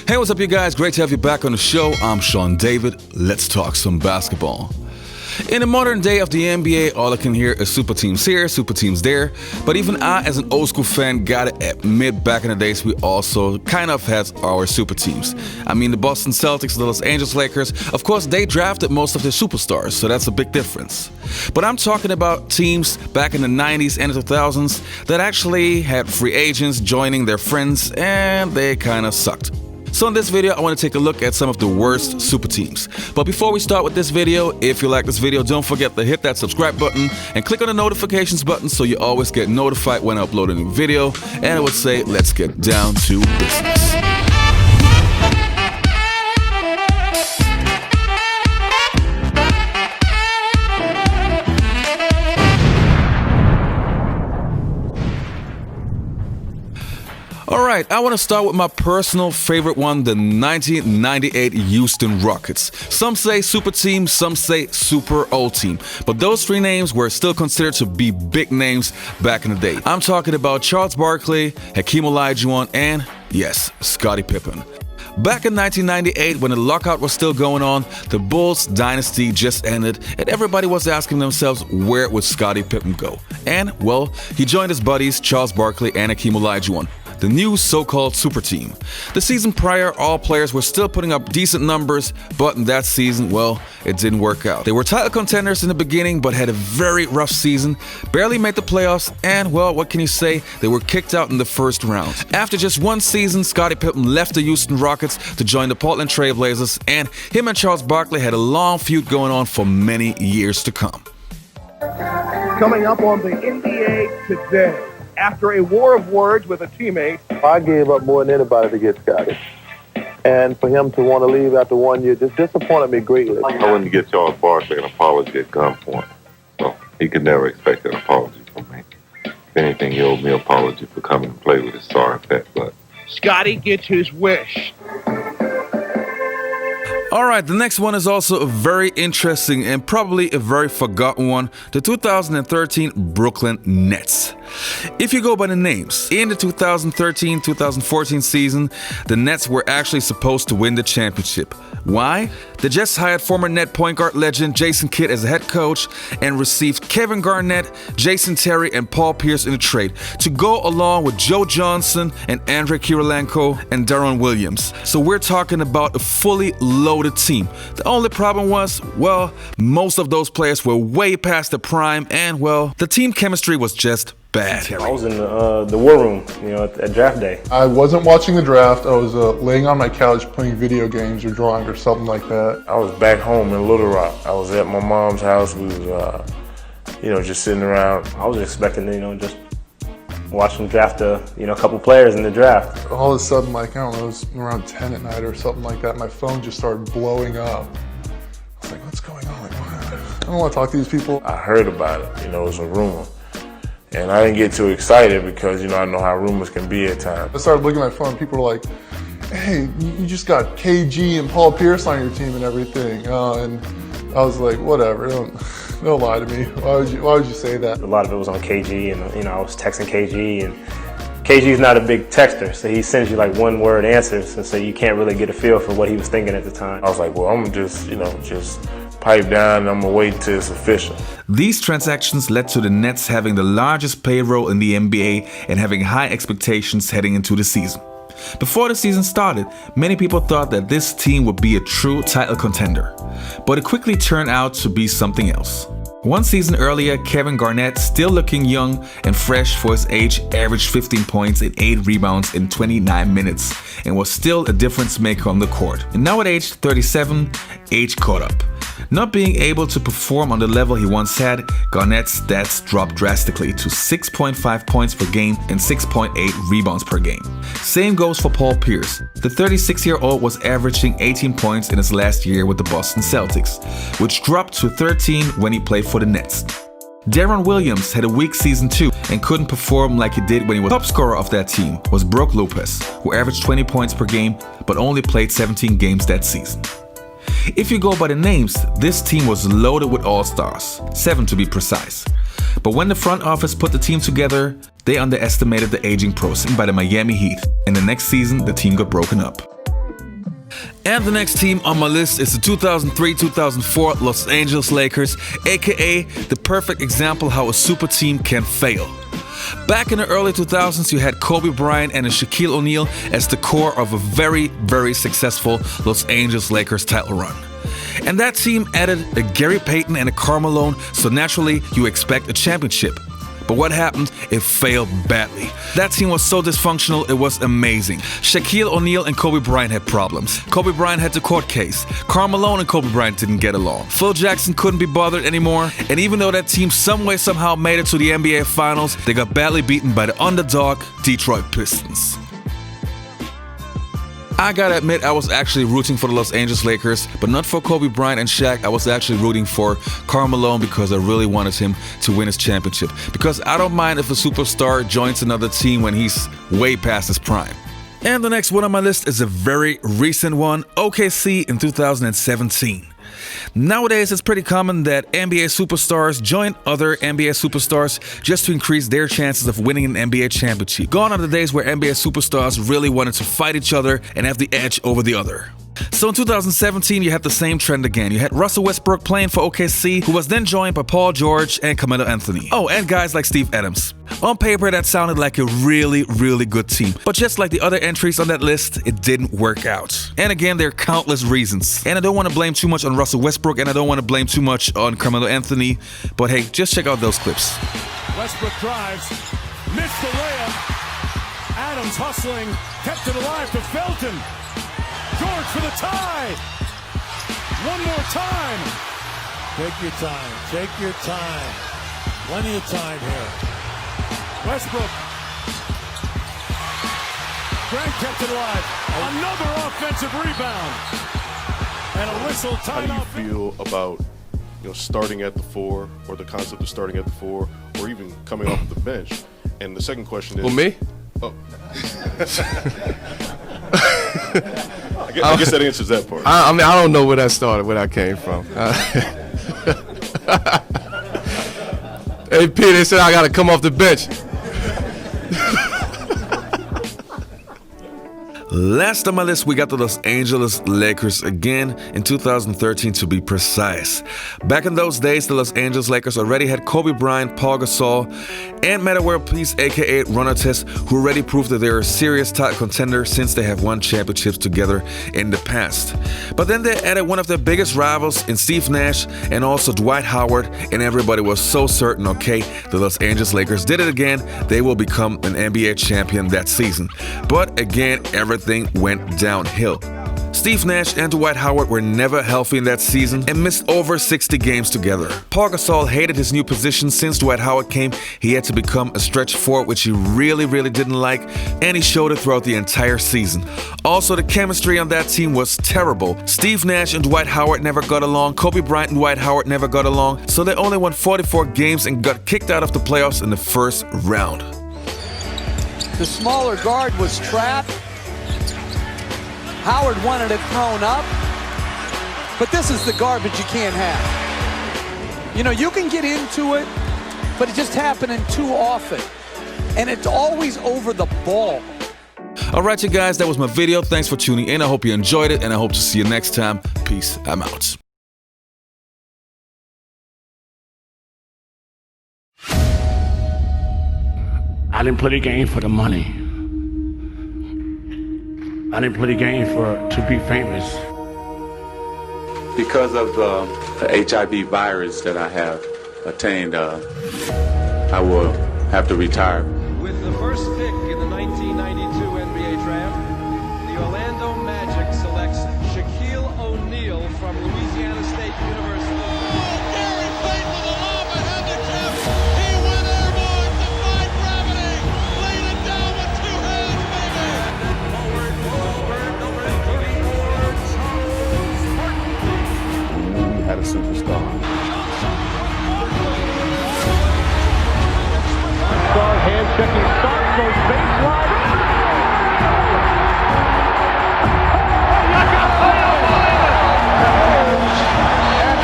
Hey, what's up, you guys? Great to have you back on the show. I'm Sean David. Let's talk some basketball. In the modern day of the NBA, all I can hear is super teams here, super teams there. But even I, as an old school fan, gotta admit, back in the days, we also kind of had our super teams. I mean, the Boston Celtics, the Los Angeles Lakers, of course, they drafted most of their superstars, so that's a big difference. But I'm talking about teams back in the 90s and the 2000s that actually had free agents joining their friends, and they kind of sucked. So in this video, I want to take a look at some of the worst super teams. But before we start with this video, if you like this video, don't forget to hit that subscribe button and click on the notifications button so you always get notified when I upload a new video. And I would say, let's get down to business. Alright, I want to start with my personal favorite one, the 1998 Houston Rockets. Some say super team, some say super old team. But those three names were still considered to be big names back in the day. I'm talking about Charles Barkley, Hakeem Olajuwon, and yes, Scottie Pippen. Back in 1998, when the lockout was still going on, the Bulls dynasty just ended, and everybody was asking themselves, where would Scottie Pippen go? And, well, he joined his buddies Charles Barkley and Hakeem Olajuwon, the new so-called super team. The season prior, all players were still putting up decent numbers, but in that season, well, it didn't work out. They were title contenders in the beginning, but had a very rough season, barely made the playoffs, and, well, what can you say? They were kicked out in the first round. After just one season, Scottie Pippen left the Houston Rockets to join the Portland Trail Blazers, and him and Charles Barkley had a long feud going on for many years to come. Coming up on the NBA Today. After a war of words with a teammate, I gave up more than anybody to get Scotty. And for him to want to leave after 1 year just disappointed me greatly. I wouldn't get Charles Barkley an apology at gunpoint. Well, he could never expect an apology from me. If anything, he owed me an apology for coming to play with his sorry fat butt. Scotty gets his wish. Alright, the next one is also a very interesting and probably a very forgotten one, the 2013 Brooklyn Nets. If you go by the names, in the 2013-2014 season, the Nets were actually supposed to win the championship. Why? They just hired former Net point guard legend Jason Kidd as a head coach and received Kevin Garnett, Jason Terry, and Paul Pierce in a trade to go along with Joe Johnson and Andrei Kirilenko and Deron Williams. So we're talking about a fully loaded team. The only problem was, well, most of those players were way past the prime and, well, the team chemistry was just bad. I was in the war room, at draft day. I wasn't watching the draft. I was laying on my couch playing video games or drawing or something like that. I was back home in Little Rock. I was at my mom's house. We was, just sitting around. I was expecting to, just watch them draft a couple players in the draft. All of a sudden, it was around 10 at night or something like that. My phone just started blowing up. I was like, what's going on? I don't want to talk to these people. I heard about it. It was a rumor. And I didn't get too excited because, I know how rumors can be at times. I started looking at my phone. People were like, hey, you just got KG and Paul Pierce on your team and everything. And I was like, whatever, don't lie to me. Why would you say that? A lot of it was on KG, and, I was texting KG, and KG's not a big texter, so he sends you one-word answers, and so you can't really get a feel for what he was thinking at the time. I was like, well, I'm gonna just pipe down, and I'm gonna wait until it's official. These transactions led to the Nets having the largest payroll in the NBA and having high expectations heading into the season. Before the season started, many people thought that this team would be a true title contender, but it quickly turned out to be something else. One season earlier, Kevin Garnett, still looking young and fresh for his age, averaged 15 points and 8 rebounds in 29 minutes and was still a difference maker on the court. And now at age 37, age caught up. Not being able to perform on the level he once had, Garnett's stats dropped drastically to 6.5 points per game and 6.8 rebounds per game. Same goes for Paul Pierce. The 36-year-old was averaging 18 points in his last year with the Boston Celtics, which dropped to 13 when he played for the Nets. Deron Williams had a weak season too and couldn't perform like he did when he was top scorer of that team was Brook Lopez, who averaged 20 points per game but only played 17 games that season. If you go by the names, this team was loaded with all-stars, 7 to be precise. But when the front office put the team together, they underestimated the aging process by the Miami Heat, and the next season the team got broken up. And the next team on my list is the 2003-2004 Los Angeles Lakers, aka the perfect example how a super team can fail. Back in the early 2000s, you had Kobe Bryant and Shaquille O'Neal as the core of a very, very successful Los Angeles Lakers title run. And that team added a Gary Payton and a Karl Malone, so naturally you expect a championship. But what happened? It failed badly. That team was so dysfunctional, it was amazing. Shaquille O'Neal and Kobe Bryant had problems. Kobe Bryant had the court case. Karl Malone and Kobe Bryant didn't get along. Phil Jackson couldn't be bothered anymore. And even though that team some way somehow made it to the NBA Finals, they got badly beaten by the underdog Detroit Pistons. I gotta admit, I was actually rooting for the Los Angeles Lakers, but not for Kobe Bryant and Shaq. I was actually rooting for Karl Malone because I really wanted him to win his championship. Because I don't mind if a superstar joins another team when he's way past his prime. And the next one on my list is a very recent one, OKC in 2017. Nowadays, it's pretty common that NBA superstars join other NBA superstars just to increase their chances of winning an NBA championship. Gone are the days where NBA superstars really wanted to fight each other and have the edge over the other. So in 2017, you had the same trend again. You had Russell Westbrook playing for OKC, who was then joined by Paul George and Carmelo Anthony. Oh, and guys like Steve Adams. On paper, that sounded like a really, really good team. But just like the other entries on that list, it didn't work out. And again, there are countless reasons. And I don't want to blame too much on Russell Westbrook, and I don't want to blame too much on Carmelo Anthony. But hey, just check out those clips. Westbrook drives, missed the layup. Adams hustling, kept it alive to Felton. George for the tie. One more time. Take your time. Take your time. Plenty of time here. Westbrook. Grant kept it alive. Another offensive rebound. And a whistle timeout. How do you feel about starting at the 4, or the concept of starting at the 4, or even coming off the bench? And the second question is... Well, me? Oh. I guess that answers that part. I mean, I don't know where that started, where that came from. Hey, P, they said I got to come off the bench. Last on my list, we got the Los Angeles Lakers again in 2013 to be precise. Back in those days, the Los Angeles Lakers already had Kobe Bryant, Paul Gasol, and Metta World Peace, aka Ron Artest, who already proved that they're a serious title contender since they have won championships together in the past. But then they added one of their biggest rivals in Steve Nash and also Dwight Howard, and everybody was so certain, okay, the Los Angeles Lakers did it again, they will become an NBA champion that season. But again, everything went downhill. Steve Nash and Dwight Howard were never healthy in that season and missed over 60 games together. Paul Gasol hated his new position since Dwight Howard came. He had to become a stretch forward, which he really didn't like, and he showed it throughout the entire season. Also, the chemistry on that team was terrible. Steve Nash and Dwight Howard never got along. Kobe Bryant and Dwight Howard never got along, so they only won 44 games and got kicked out of the playoffs in the first round. The smaller guard was trapped. Howard wanted it thrown up, but this is the garbage you can't have. You can get into it, but it's just happening too often, and it's always over the ball. Alright, you guys, that was my video. Thanks for tuning in. I hope you enjoyed it, and I hope to see you next time. Peace. I'm out. I didn't play the game for the money. I didn't play the game to be famous. Because of the HIV virus that I have attained, I will have to retire. With the first pick in the 1992 NBA draft, the Orlando Magic selects Shaquille O'Neal from Louisiana State University. Gary Payton with a lob ahead to Jeff. He went airborne, defied gravity, laid it down with two hands, baby. We had a superstar. Star hand checking start, goes baseline.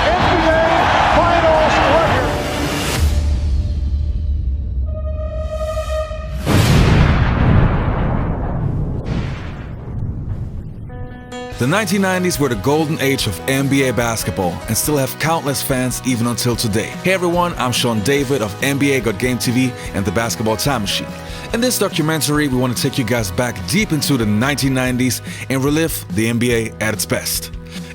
An NBA Finals record. The 1990s were the golden age of NBA basketball and still have countless fans even until today. Hey everyone, I'm Sean David of NBA Got Game TV and the Basketball Time Machine. In this documentary, we want to take you guys back deep into the 1990s and relive the NBA at its best.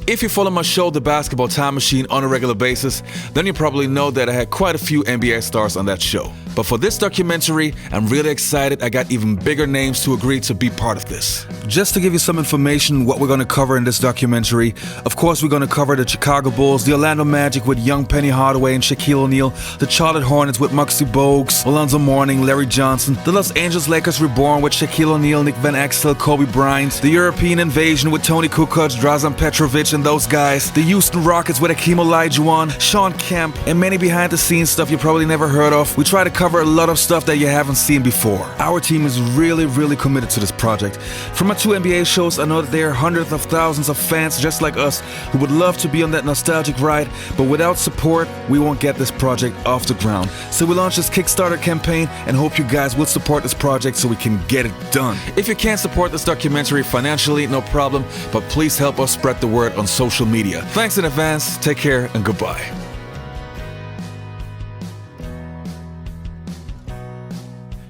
If you follow my show, The Basketball Time Machine, on a regular basis, then you probably know that I had quite a few NBA stars on that show. But for this documentary, I'm really excited I got even bigger names to agree to be part of this. Just to give you some information what we're going to cover in this documentary, of course we're going to cover the Chicago Bulls, the Orlando Magic with young Penny Hardaway and Shaquille O'Neal, the Charlotte Hornets with Muggsy Bogues, Alonzo Mourning, Larry Johnson, the Los Angeles Lakers Reborn with Shaquille O'Neal, Nick Van Exel, Kobe Bryant, the European Invasion with Tony Kukoc, Drazen Petrovic and those guys, the Houston Rockets with Hakeem Olajuwon, Sean Kemp, and many behind-the-scenes stuff you probably never heard of. We try to cover a lot of stuff that you haven't seen before. Our team is really committed to this project. From my 2 NBA shows, I know that there are hundreds of thousands of fans just like us who would love to be on that nostalgic ride, but without support, we won't get this project off the ground. So we launched this Kickstarter campaign and hope you guys will support this project so we can get it done. If you can't support this documentary financially, no problem, but please help us spread the word on social media. Thanks in advance, take care, and goodbye.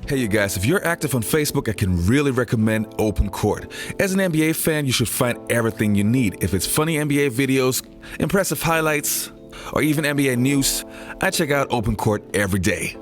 Hey you guys, if you're active on Facebook, I can really recommend Open Court. As an NBA fan, you should find everything you need. If it's funny NBA videos, impressive highlights, or even NBA news, I check out Open Court every day.